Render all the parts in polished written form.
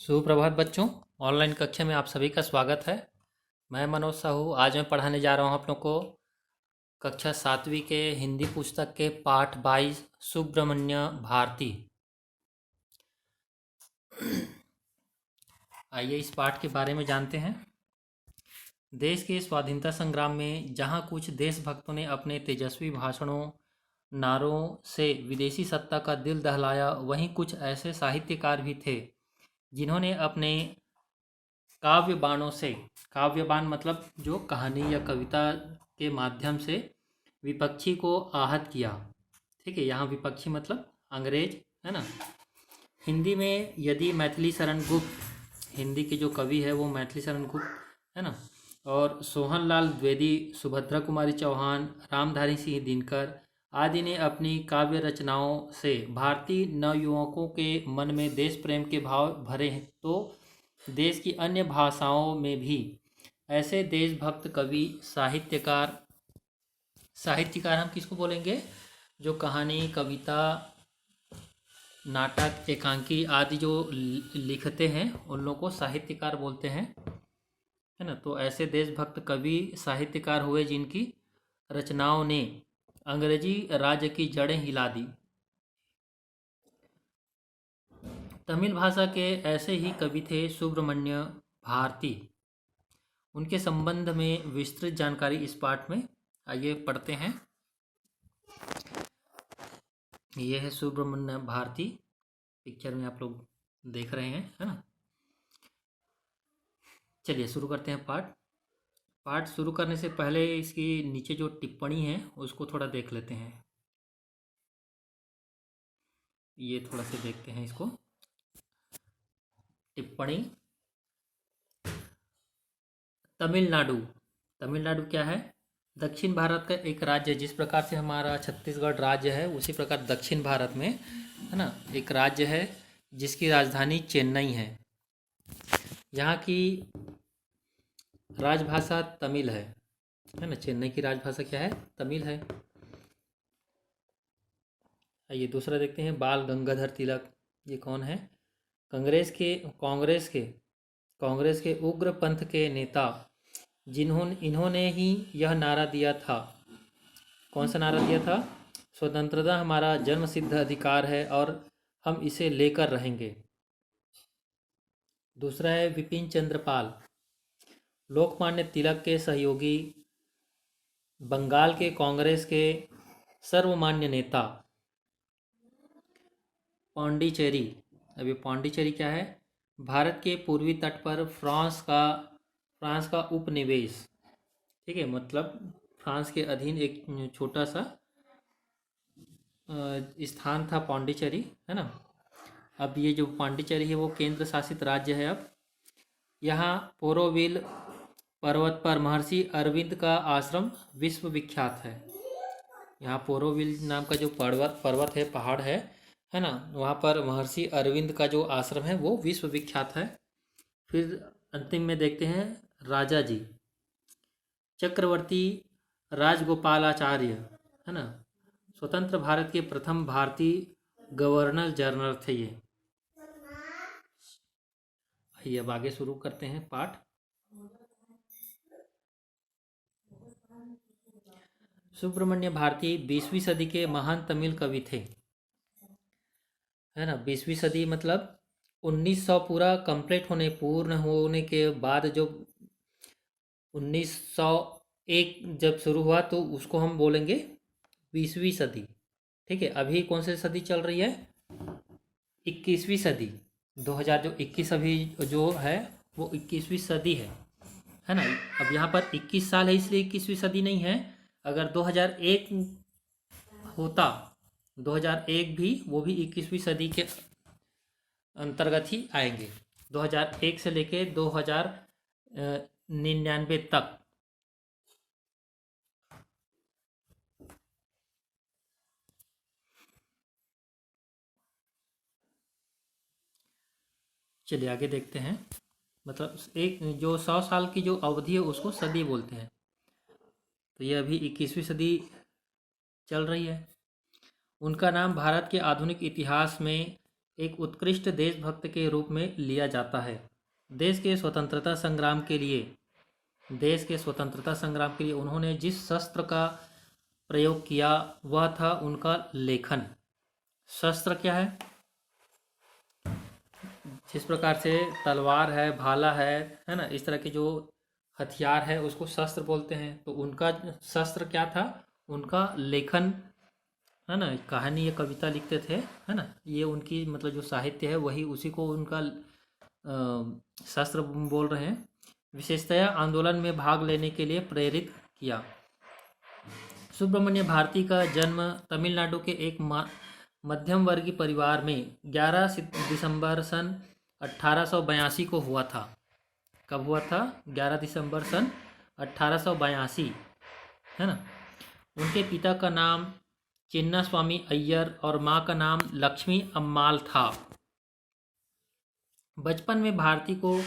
सुप्रभात बच्चों। ऑनलाइन कक्षा में आप सभी का स्वागत है। मैं मनोज साहू। आज मैं पढ़ाने जा रहा हूँ आप लोग को कक्षा 7वीं के हिंदी पुस्तक के पाठ 22 सुब्रमण्य भारती। आइए इस पाठ के बारे में जानते हैं। देश के स्वाधीनता संग्राम में जहाँ कुछ देशभक्तों ने अपने तेजस्वी भाषणों नारों से विदेशी सत्ता का दिल दहलाया, वहीं कुछ ऐसे साहित्यकार भी थे जिन्होंने अपने काव्य बाणों से, काव्य बाण मतलब जो कहानी या कविता के माध्यम से विपक्षी को आहत किया। ठीक है, यहाँ विपक्षी मतलब अंग्रेज, है ना। हिंदी में यदि मैथिली शरण गुप्त, हिंदी के जो कवि है वो मैथिली शरण गुप्त है ना, और सोहनलाल द्विवेदी, सुभद्रा कुमारी चौहान, रामधारी सिंह दिनकर आदि ने अपनी काव्य रचनाओं से भारतीय नवयुवकों के मन में देश प्रेम के भाव भरे हैं, तो देश की अन्य भाषाओं में भी ऐसे देशभक्त कवि साहित्यकार, साहित्यकार हम किसको बोलेंगे, जो कहानी कविता नाटक एकांकी आदि जो लिखते हैं उन लोगों को साहित्यकार बोलते हैं, है ना। तो ऐसे देशभक्त कवि साहित्यकार हुए जिनकी रचनाओं ने अंग्रेजी राज्य की जड़ें हिला दी। तमिल भाषा के ऐसे ही कवि थे सुब्रमण्य भारती। उनके संबंध में विस्तृत जानकारी इस पाठ में आइए पढ़ते हैं। ये है सुब्रमण्य भारती, पिक्चर में आप लोग देख रहे हैं, है ना। चलिए शुरू करते हैं पाठ शुरू करने से पहले इसकी नीचे जो टिप्पणी है उसको थोड़ा देख लेते हैं। ये थोड़ा सा देखते हैं इसको। टिप्पणी, तमिलनाडु। तमिलनाडु क्या है? दक्षिण भारत का एक राज्य। जिस प्रकार से हमारा छत्तीसगढ़ राज्य है उसी प्रकार दक्षिण भारत में, है ना, एक राज्य है जिसकी राजधानी चेन्नई है। यहाँ की राजभाषा तमिल है ना। चेन्नई की राजभाषा क्या है? तमिल है। आइए दूसरा देखते हैं, बाल गंगाधर तिलक। ये कौन है? कांग्रेस के उग्र पंथ के नेता, इन्होंने ही यह नारा दिया था। कौन सा नारा दिया था? स्वतंत्रता हमारा जन्मसिद्ध अधिकार है और हम इसे लेकर रहेंगे। दूसरा है विपिन चंद्र पाल, लोकमान्य तिलक के सहयोगी, बंगाल के कांग्रेस के सर्वमान्य नेता। पांडिचेरी। अभी पांडिचेरी क्या है? भारत के पूर्वी तट पर फ्रांस का उपनिवेश। ठीक है, मतलब फ्रांस के अधीन एक छोटा सा स्थान था पांडिचेरी, है ना। अब ये जो पांडिचेरी है वो केंद्र शासित राज्य है। अब यहाँ पोरोविल पर्वत पर महर्षि अरविंद का आश्रम विश्व विख्यात है। यहाँ पोरोविल नाम का जो पर्वत है, पहाड़ है ना, वहाँ पर महर्षि अरविंद का जो आश्रम है वो विश्व विख्यात है। फिर अंतिम में देखते हैं राजा जी, चक्रवर्ती राजगोपालाचार्य, है ना, स्वतंत्र भारत के प्रथम भारतीय गवर्नर जनरल थे ये। आइए अब आगे शुरू करते हैं पाठ। सुब्रमण्य भारती 20वीं सदी के महान तमिल कवि थे, है ना। 20वीं सदी मतलब 1900 पूरा पूर्ण होने के बाद जो 1901 जब शुरू हुआ तो उसको हम बोलेंगे 20वीं सदी। ठीक है, अभी कौन सी सदी चल रही है? 21वीं सदी। 2021 अभी जो है वो 21वीं सदी है ना। अब यहाँ पर 21 साल है इसलिए 21वीं सदी नहीं है। अगर 2001 होता, 2001 भी, वो भी 21वीं सदी के अंतर्गत ही आएंगे। 2001 से लेके 2099 तक। चलिए आगे देखते हैं। मतलब एक जो 100 साल की जो अवधि है उसको सदी बोलते हैं। तो ये अभी 21वीं सदी चल रही है। उनका नाम भारत के आधुनिक इतिहास में एक उत्कृष्ट देशभक्त के रूप में लिया जाता है। देश के स्वतंत्रता संग्राम के लिए उन्होंने जिस शस्त्र का प्रयोग किया वह था उनका लेखन। शस्त्र क्या है? जिस प्रकार से तलवार है, भाला है ना, इस तरह के जो हथियार है उसको शस्त्र बोलते हैं। तो उनका शस्त्र क्या था? उनका लेखन, है ना। कहानी या कविता लिखते थे, है ना। ये उनकी मतलब जो साहित्य है वही, उसी को उनका शस्त्र बोल रहे हैं। विशेषतया आंदोलन में भाग लेने के लिए प्रेरित किया। सुब्रमण्य भारती का जन्म तमिलनाडु के एक मध्यम वर्गीय परिवार में 11 दिसंबर सन 1882 को हुआ था। कब हुआ था? 11 दिसंबर सन 1882, है ना। उनके पिता का नाम चिन्ना स्वामी अय्यर और माँ का नाम लक्ष्मी अम्माल था। बचपन में भारती को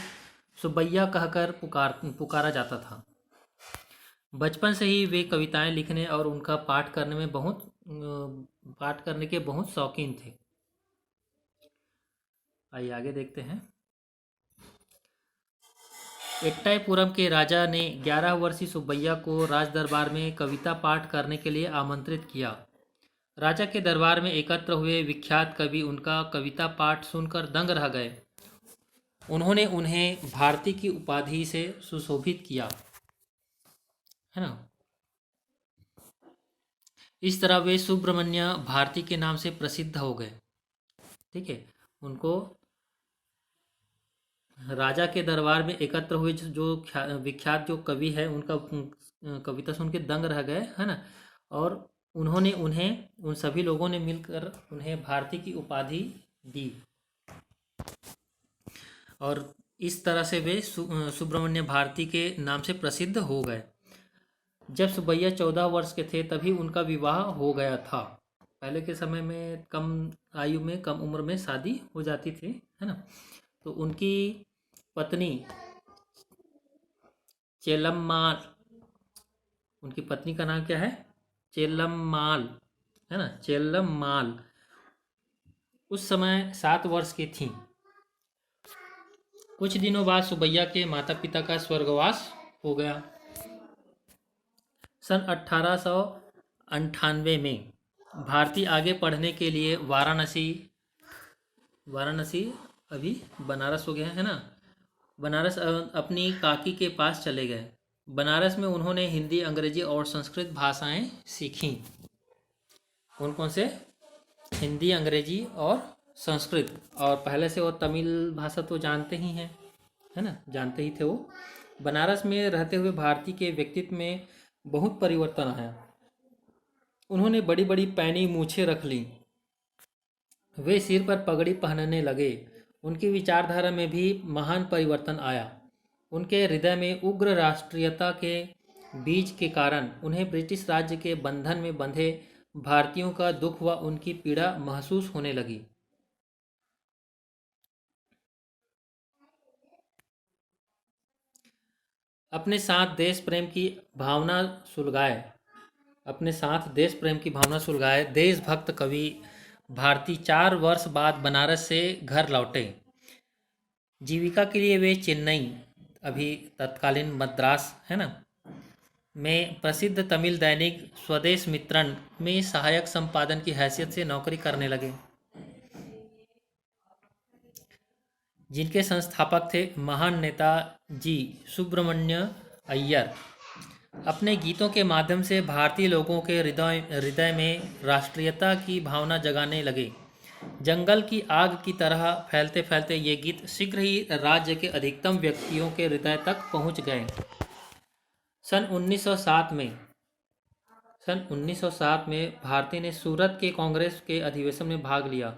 सुब्बैया कहकर पुकारा जाता था। बचपन से ही वे कविताएं लिखने और उनका पाठ करने के बहुत शौकीन थे। आइए आगे देखते हैं। एट्टाईपुरम के राजा ने 11 वर्षीय सुब्बैया को राज दरबार में कविता पाठ करने के लिए आमंत्रित किया। राजा के दरबार में एकत्र हुए विख्यात कवि उनका कविता पाठ सुनकर दंग रह गए। उन्होंने उन्हें भारती की उपाधि से सुशोभित किया, है ना। इस तरह वे सुब्रमण्य भारती के नाम से प्रसिद्ध हो गए। ठीक है। उनको राजा के दरबार में एकत्र हुए जो विख्यात जो कवि है उनका कविता सुन के दंग रह गए, है ना। और उन्होंने उन सभी लोगों ने मिलकर उन्हें भारती की उपाधि दी और इस तरह से वे सुब्रमण्य भारती के नाम से प्रसिद्ध हो गए। जब सुब्बैया 14 वर्ष के थे तभी उनका विवाह हो गया था। पहले के समय में कम आयु में, कम उम्र में शादी हो जाती थी, है ना। तो उनकी पत्नी चेल्लम्माल, उनकी पत्नी का नाम क्या है? चेल्लम्माल, है ना, चेल्लम्माल उस समय 7 वर्ष की थी। कुछ दिनों बाद सुब्बैया के माता पिता का स्वर्गवास हो गया। सन 1898 में भारती आगे पढ़ने के लिए वाराणसी अभी बनारस हो गया है ना, बनारस अपनी काकी के पास चले गए। बनारस में उन्होंने हिंदी, अंग्रेजी और संस्कृत भाषाएं सीखीं। कौन कौन से? हिंदी, अंग्रेजी और संस्कृत। और पहले से वो तमिल भाषा तो जानते ही हैं, है ना, जानते ही थे वो। बनारस में रहते हुए भारती के व्यक्तित्व में बहुत परिवर्तन आया। उन्होंने बड़ी बड़ी पैनी मूछें रख ली, वे सिर पर पगड़ी पहनने लगे। उनकी विचारधारा में भी महान परिवर्तन आया। उनके हृदय में उग्र राष्ट्रीयता के बीज के कारण उन्हें ब्रिटिश राज्य के बंधन में बंधे भारतीयों का दुख व उनकी पीड़ा महसूस होने लगी। अपने साथ देश प्रेम की भावना सुलगाए देशभक्त कवि भारती 4 वर्ष बाद बनारस से घर लौटे। जीविका के लिए वे चेन्नई, अभी तत्कालीन मद्रास, है ना, में प्रसिद्ध तमिल दैनिक स्वदेश मित्रन में सहायक संपादन की हैसियत से नौकरी करने लगे, जिनके संस्थापक थे महान नेता जी सुब्रमण्य अय्यर। अपने गीतों के माध्यम से भारतीय लोगों के हृदय में राष्ट्रीयता की भावना जगाने लगे। जंगल की आग की तरह फैलते फैलते ये गीत शीघ्र ही राज्य के अधिकतम व्यक्तियों के हृदय तक पहुंच गए। सन 1907 में भारती ने सूरत के कांग्रेस के अधिवेशन में भाग लिया।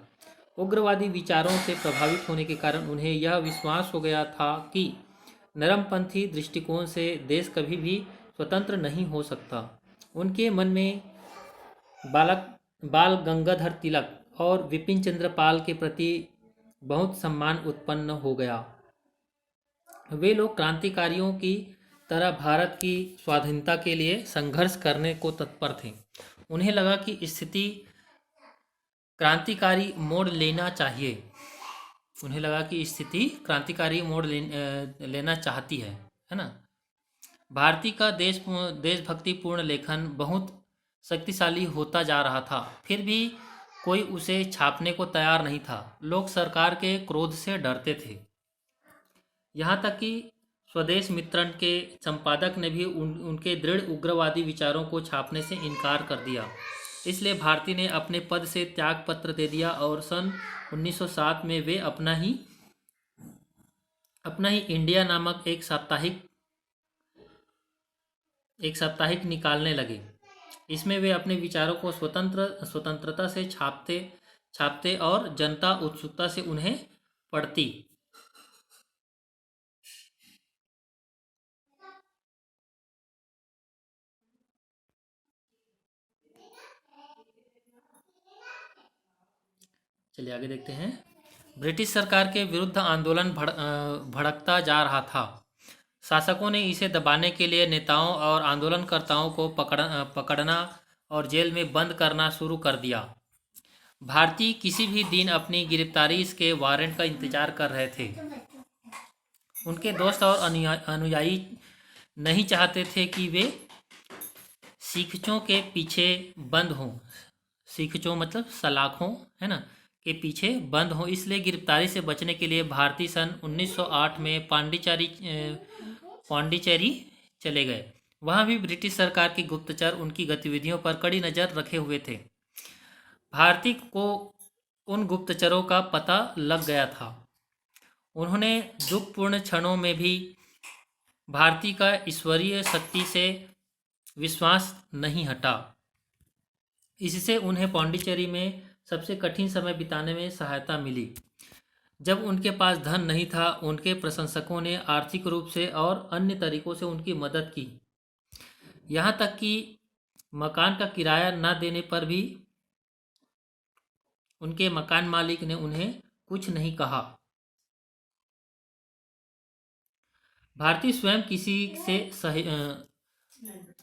उग्रवादी विचारों से प्रभावित होने के कारण उन्हें यह विश्वास हो गया था कि नरमपंथी दृष्टिकोण से देश कभी भी स्वतंत्र नहीं हो सकता। उनके मन में बाल गंगाधर तिलक और विपिन चंद्र पाल के प्रति बहुत सम्मान उत्पन्न हो गया। वे लोग क्रांतिकारियों की तरह भारत की स्वाधीनता के लिए संघर्ष करने को तत्पर थे। उन्हें लगा कि स्थिति क्रांतिकारी मोड़ लेना चाहिए। उन्हें लगा कि स्थिति क्रांतिकारी मोड़ लेना चाहती है ना। भारती का देशभक्तिपूर्ण लेखन बहुत शक्तिशाली होता जा रहा था, फिर भी कोई उसे छापने को तैयार नहीं था। लोग सरकार के क्रोध से डरते थे। यहाँ तक कि स्वदेश मित्रन के संपादक ने भी उनके दृढ़ उग्रवादी विचारों को छापने से इनकार कर दिया। इसलिए भारती ने अपने पद से त्याग पत्र दे दिया और सन 1907 में वे अपना ही इंडिया नामक एक साप्ताहिक निकालने लगे। इसमें वे अपने विचारों को स्वतंत्रता से छापते और जनता उत्सुकता से उन्हें पढ़ती। चलिए आगे देखते हैं। ब्रिटिश सरकार के विरुद्ध आंदोलन भड़कता जा रहा था। शासकों ने इसे दबाने के लिए नेताओं और आंदोलनकर्ताओं को पकड़ना और जेल में बंद करना शुरू कर दिया। भारतीय किसी भी दिन अपनी गिरफ्तारी के वारंट का इंतजार कर रहे थे। उनके दोस्त और अनुयायी नहीं चाहते थे कि वे सीखचों के पीछे बंद हों। सीखचों मतलब सलाखों, है ना, के पीछे बंद हों। इसलिए गिरफ्तारी से बचने के लिए भारतीय सन 1908 में पांडिचेरी चले गए। वहाँ भी ब्रिटिश सरकार के गुप्तचर उनकी गतिविधियों पर कड़ी नज़र रखे हुए थे। भारती को उन गुप्तचरों का पता लग गया था। उन्होंने दुखपूर्ण क्षणों में भी भारती का ईश्वरीय शक्ति से विश्वास नहीं हटा। इससे उन्हें पांडिचेरी में सबसे कठिन समय बिताने में सहायता मिली। जब उनके पास धन नहीं था, उनके प्रशंसकों ने आर्थिक रूप से और अन्य तरीकों से उनकी मदद की। यहाँ तक कि मकान का किराया न देने पर भी उनके मकान मालिक ने उन्हें कुछ नहीं कहा। भारतीय स्वयं किसी से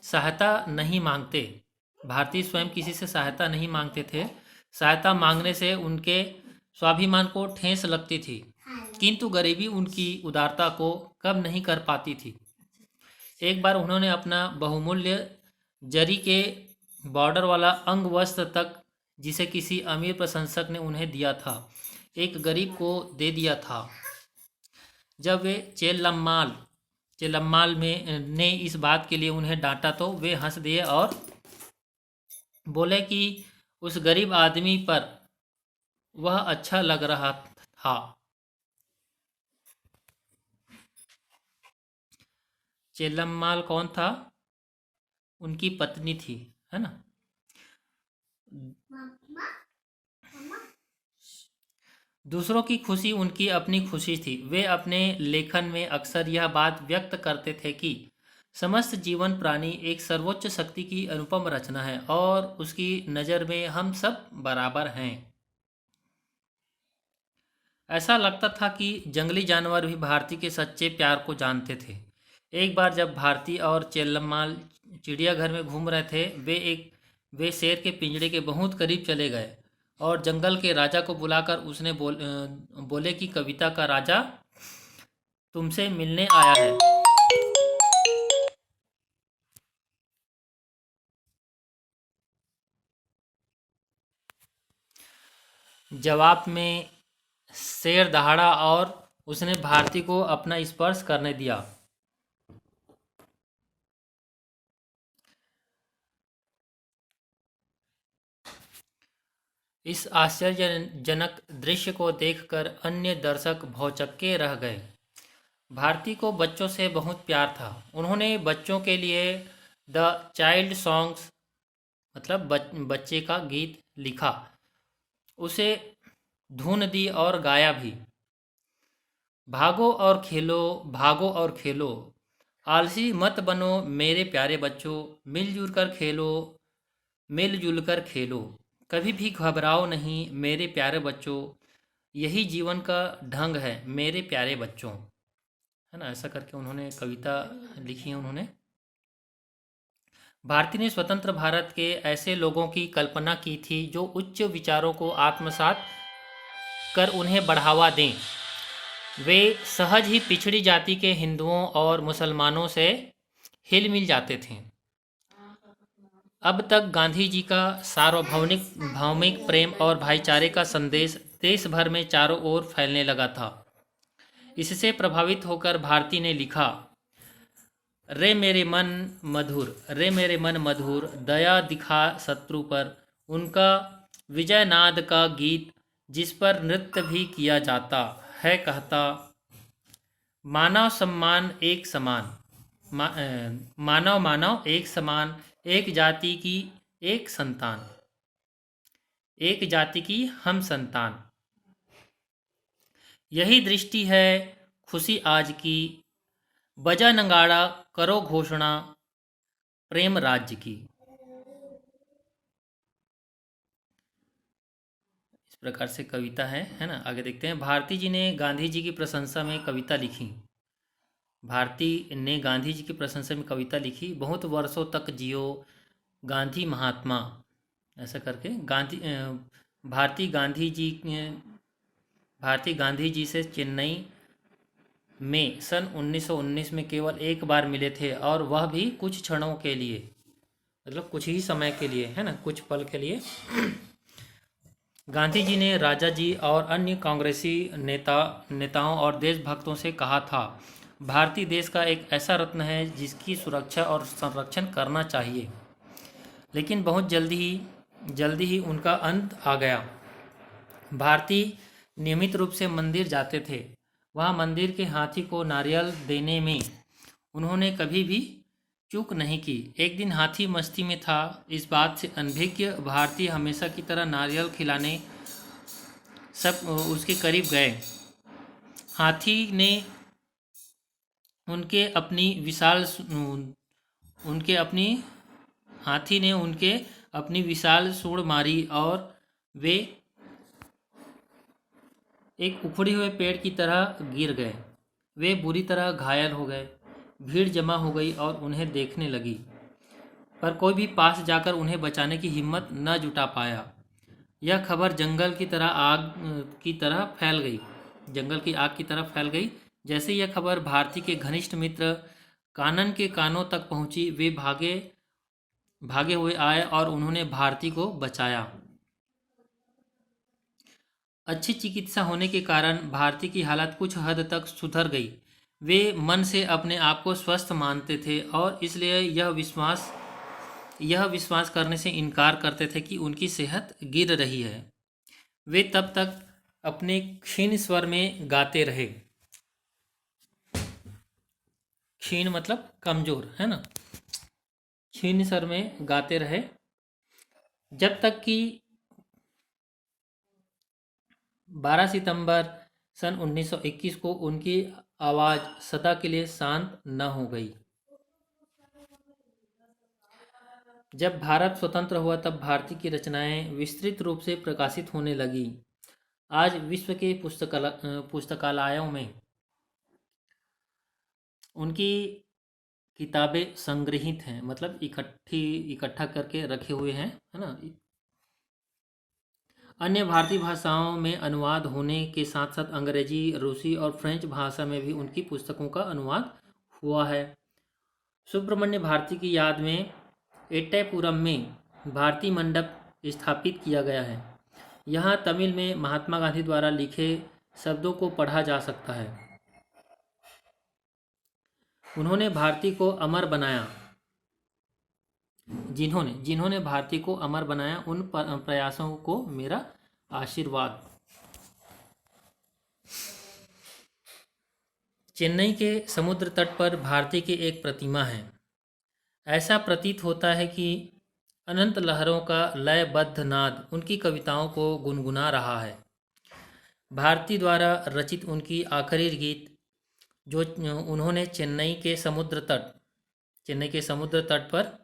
सहायता नहीं मांगते। भारतीय स्वयं किसी से सहायता नहीं मांगते थे। सहायता मांगने से उनके स्वाभिमान को ठेस लगती थी, किंतु गरीबी उनकी उदारता को कम नहीं कर पाती थी। एक बार उन्होंने अपना बहुमूल्य जरी के बॉर्डर वाला अंग वस्त्र तक, जिसे किसी अमीर प्रशंसक ने उन्हें दिया था, एक गरीब को दे दिया था। जब वे चेल्लम्माल में ने इस बात के लिए उन्हें डांटा तो वे हंस दिए और बोले कि उस गरीब आदमी पर वह अच्छा लग रहा था। चेल्लम्माल कौन था? उनकी पत्नी थी, है ना। दूसरों की खुशी उनकी अपनी खुशी थी। वे अपने लेखन में अक्सर यह बात व्यक्त करते थे कि समस्त जीवन प्राणी एक सर्वोच्च शक्ति की अनुपम रचना है और उसकी नज़र में हम सब बराबर हैं। ऐसा लगता था कि जंगली जानवर भी भारती के सच्चे प्यार को जानते थे। एक बार जब भारती और चेल्लम्माल चिड़ियाघर में घूम रहे थे, वे शेर के पिंजरे के बहुत करीब चले गए और जंगल के राजा को बुलाकर उसने बोले कि कविता का राजा तुमसे मिलने आया है। जवाब में शेर दहाड़ा और उसने भारती को अपना स्पर्श करने दिया। इस आश्चर्यजनक दृश्य को देखकर अन्य दर्शक भौचक्के रह गए। भारती को बच्चों से बहुत प्यार था। उन्होंने बच्चों के लिए द चाइल्ड सॉन्ग्स मतलब बच्चे का गीत लिखा, उसे धुन दी और गाया भी। भागो और खेलो, आलसी मत बनो मेरे प्यारे बच्चों, मिलजुल कर खेलो, कभी भी घबराओ नहीं मेरे प्यारे बच्चों, यही जीवन का ढंग है मेरे प्यारे बच्चों, है ना। ऐसा करके उन्होंने कविता लिखी है उन्होंने। भारती ने स्वतंत्र भारत के ऐसे लोगों की कल्पना की थी जो उच्च विचारों को आत्मसात कर उन्हें बढ़ावा दें। वे सहज ही पिछड़ी जाति के हिंदुओं और मुसलमानों से हिल मिल जाते थे। अब तक गांधी जी का सार्वभौमिक भौमिक प्रेम और भाईचारे का संदेश देश भर में चारों ओर फैलने लगा था। इससे प्रभावित होकर भारती ने लिखा, रे मेरे मन मधुर, दया दिखा शत्रु पर, उनका विजय नाद का गीत जिस पर नृत्य भी किया जाता है, कहता मानव सम्मान एक समान, मानव मानव एक समान, एक जाति की एक संतान, एक जाति की हम संतान। यही दृष्टि है खुशी आज की, बजा नगाड़ा करो घोषणा प्रेम राज्य की। इस प्रकार से कविता है ना। आगे देखते हैं। भारती जी ने गांधी जी की प्रशंसा में कविता लिखी। भारती ने गांधी जी की प्रशंसा में कविता लिखी। बहुत वर्षों तक जियो गांधी महात्मा, ऐसा करके भारती गांधी जी से चेन्नई में सन 1919 में केवल एक बार मिले थे, और वह भी कुछ क्षणों के लिए, मतलब कुछ ही समय के लिए, है ना, कुछ पल के लिए। गांधी जी ने राजा जी और अन्य कांग्रेसी नेताओं और देशभक्तों से कहा था, भारतीय देश का एक ऐसा रत्न है जिसकी सुरक्षा और संरक्षण करना चाहिए। लेकिन बहुत जल्दी ही उनका अंत आ गया। भारतीय नियमित रूप से मंदिर जाते थे। वहाँ मंदिर के हाथी को नारियल देने में उन्होंने कभी भी चूक नहीं की। एक दिन हाथी मस्ती में था। इस बात से अनभिज्ञ भारतीय हमेशा की तरह नारियल खिलाने सब उसके करीब गए। हाथी ने उनके अपनी विशाल सूंड मारी और वे एक उखड़े हुए पेड़ की तरह गिर गए। वे बुरी तरह घायल हो गए। भीड़ जमा हो गई और उन्हें देखने लगी, पर कोई भी पास जाकर उन्हें बचाने की हिम्मत न जुटा पाया। यह खबर जंगल की तरह फैल गई। जैसे यह खबर भारती के घनिष्ठ मित्र कानन के कानों तक पहुंची, वे भागे हुए आए और उन्होंने भारती को बचाया। अच्छी चिकित्सा होने के कारण भारती की हालत कुछ हद तक सुधर गई। वे मन से अपने आप को स्वस्थ मानते थे और इसलिए यह विश्वास करने से इनकार करते थे कि उनकी सेहत गिर रही है। वे तब तक अपने क्षीण स्वर में गाते रहे। क्षीण मतलब कमजोर, है ना। क्षीण स्वर में गाते रहे जब तक कि 12 सितंबर सन 1921 को उनकी आवाज़ सदा के लिए शांत न हो गई। जब भारत स्वतंत्र हुआ तब भारती की रचनाएं विस्तृत रूप से प्रकाशित होने लगी। आज विश्व के पुस्तकालयों में उनकी किताबें संग्रहित हैं, मतलब इकट्ठा करके रखे हुए हैं, है ना। अन्य भारतीय भाषाओं में अनुवाद होने के साथ साथ अंग्रेजी, रूसी और फ्रेंच भाषा में भी उनकी पुस्तकों का अनुवाद हुआ है। सुब्रमण्य भारती की याद में एट्टापुरम में भारती मंडप स्थापित किया गया है। यहाँ तमिल में महात्मा गांधी द्वारा लिखे शब्दों को पढ़ा जा सकता है। उन्होंने भारती को अमर बनाया। जिन्होंने भारती को अमर बनाया, उन प्रयासों को मेरा आशीर्वाद। चेन्नई के समुद्र तट पर भारती की एक प्रतिमा है। ऐसा प्रतीत होता है कि अनंत लहरों का लयबद्ध नाद उनकी कविताओं को गुनगुना रहा है। भारती द्वारा रचित उनकी आखिरी गीत जो उन्होंने चेन्नई के समुद्र तट पर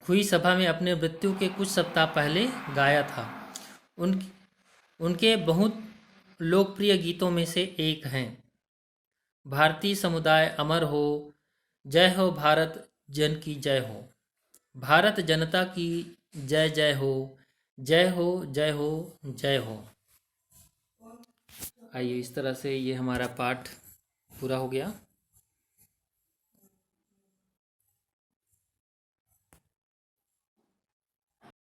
हुई सभा में अपने मृत्यु के कुछ सप्ताह पहले गाया था, उनके बहुत लोकप्रिय गीतों में से एक हैं। भारतीय समुदाय अमर हो, जय हो भारत जन की जय हो। भारत जनता की जय जय हो, जय हो, जय हो, जय हो। आइए, इस तरह से ये हमारा पाठ पूरा हो गया।